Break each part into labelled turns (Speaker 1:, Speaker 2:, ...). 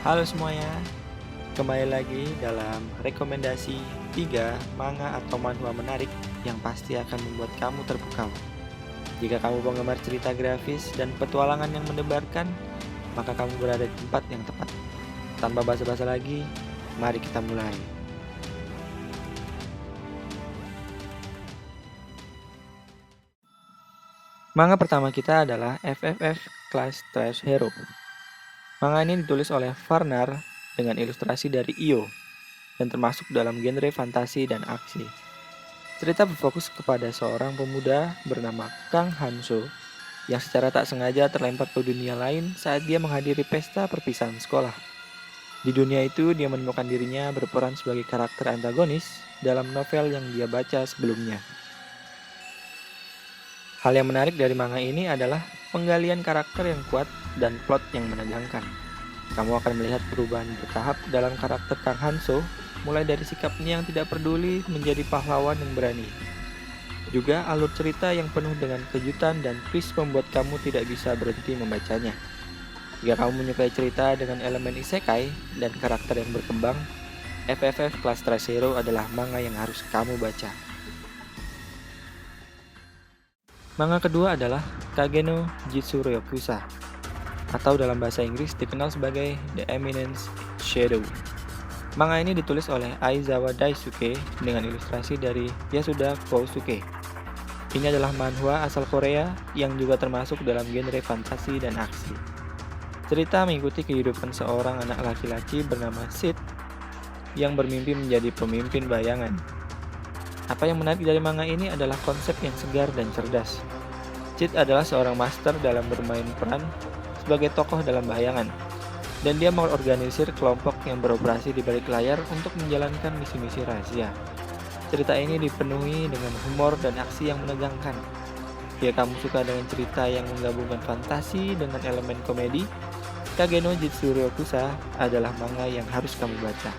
Speaker 1: Halo semuanya, kembali lagi dalam rekomendasi 3 manga atau manhwa menarik yang pasti akan membuat kamu terpukau. Jika kamu penggemar cerita grafis dan petualangan yang mendebarkan, maka kamu berada di tempat yang tepat. Tanpa basa-basi lagi, mari kita mulai. Manga pertama kita adalah FFF Class Trash Hero. Manga ini ditulis oleh Varnar dengan ilustrasi dari Io dan termasuk dalam genre fantasi dan aksi. Cerita berfokus kepada seorang pemuda bernama Kang Hanso yang secara tak sengaja terlempar ke dunia lain saat dia menghadiri pesta perpisahan sekolah. Di dunia itu, dia menemukan dirinya berperan sebagai karakter antagonis dalam novel yang dia baca sebelumnya. Hal yang menarik dari manga ini adalah penggalian karakter yang kuat dan plot yang menegangkan. Kamu akan melihat perubahan bertahap dalam karakter Kang Hanso, mulai dari sikapnya yang tidak peduli menjadi pahlawan yang berani. Juga alur cerita yang penuh dengan kejutan dan twist membuat kamu tidak bisa berhenti membacanya. Jika kamu menyukai cerita dengan elemen isekai dan karakter yang berkembang, FFF Class Trash Hero adalah manga yang harus kamu baca. Manga kedua adalah Kage no Jitsu Ryokusa, atau dalam bahasa Inggris dikenal sebagai The Eminence Shadow. Manga ini ditulis oleh Aizawa Daisuke dengan ilustrasi dari Yasuda Kousuke. Ini adalah manhwa asal Korea yang juga termasuk dalam genre fantasi dan aksi. Cerita mengikuti kehidupan seorang anak laki-laki bernama Sid yang bermimpi menjadi pemimpin bayangan. Apa yang menarik dari manga ini adalah konsep yang segar dan cerdas. Sid adalah seorang master dalam bermain peran sebagai tokoh dalam bayangan, dan dia mengorganisir kelompok yang beroperasi di balik layar untuk menjalankan misi-misi rahasia. Cerita ini dipenuhi dengan humor dan aksi yang menegangkan. Jika kamu suka dengan cerita yang menggabungkan fantasi dengan elemen komedi, Kage no Jitsu Ryokusa adalah manga yang harus kamu baca.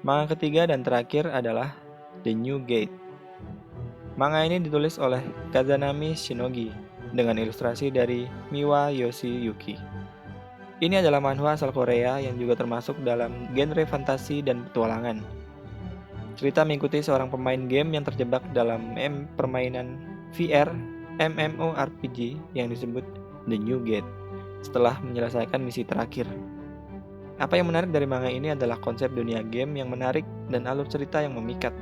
Speaker 1: Manga ketiga dan terakhir adalah The New Gate. Manga ini ditulis oleh Kazanami Shinogi dengan ilustrasi dari Miwa Yoshiyuki. Ini adalah manhwa asal Korea yang juga termasuk dalam genre fantasi dan petualangan. Cerita mengikuti seorang pemain game yang terjebak dalam permainan VR MMORPG yang disebut The New Gate setelah menyelesaikan misi terakhir. Apa yang menarik dari manga ini adalah konsep dunia game yang menarik dan alur cerita yang memikat.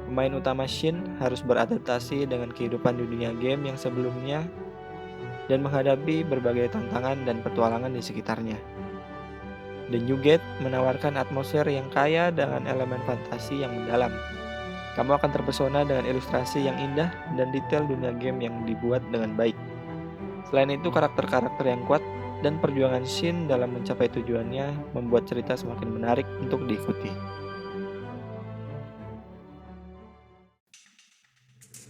Speaker 1: Pemain utama Shin harus beradaptasi dengan kehidupan di dunia game yang sebelumnya dan menghadapi berbagai tantangan dan petualangan di sekitarnya. The New Gate menawarkan atmosfer yang kaya dengan elemen fantasi yang mendalam. Kamu akan terpesona dengan ilustrasi yang indah dan detail dunia game yang dibuat dengan baik. Selain itu, karakter-karakter yang kuat dan perjuangan Shin dalam mencapai tujuannya membuat cerita semakin menarik untuk diikuti.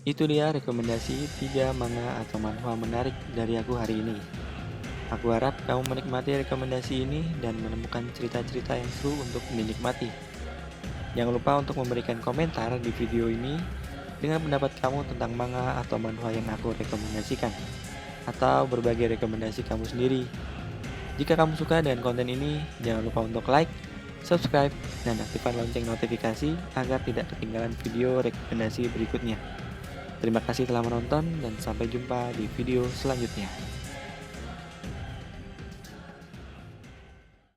Speaker 1: Itu dia rekomendasi 3 manga atau manhwa menarik dari aku hari ini. Aku harap kamu menikmati rekomendasi ini dan menemukan cerita-cerita yang seru untuk dinikmati. Jangan lupa untuk memberikan komentar di video ini dengan pendapat kamu tentang manga atau manhwa yang aku rekomendasikan, atau berbagai rekomendasi kamu sendiri. Jika kamu suka dengan konten ini, jangan lupa untuk like, subscribe, dan aktifkan lonceng notifikasi agar tidak ketinggalan video rekomendasi berikutnya. Terima kasih telah menonton dan sampai jumpa di video selanjutnya.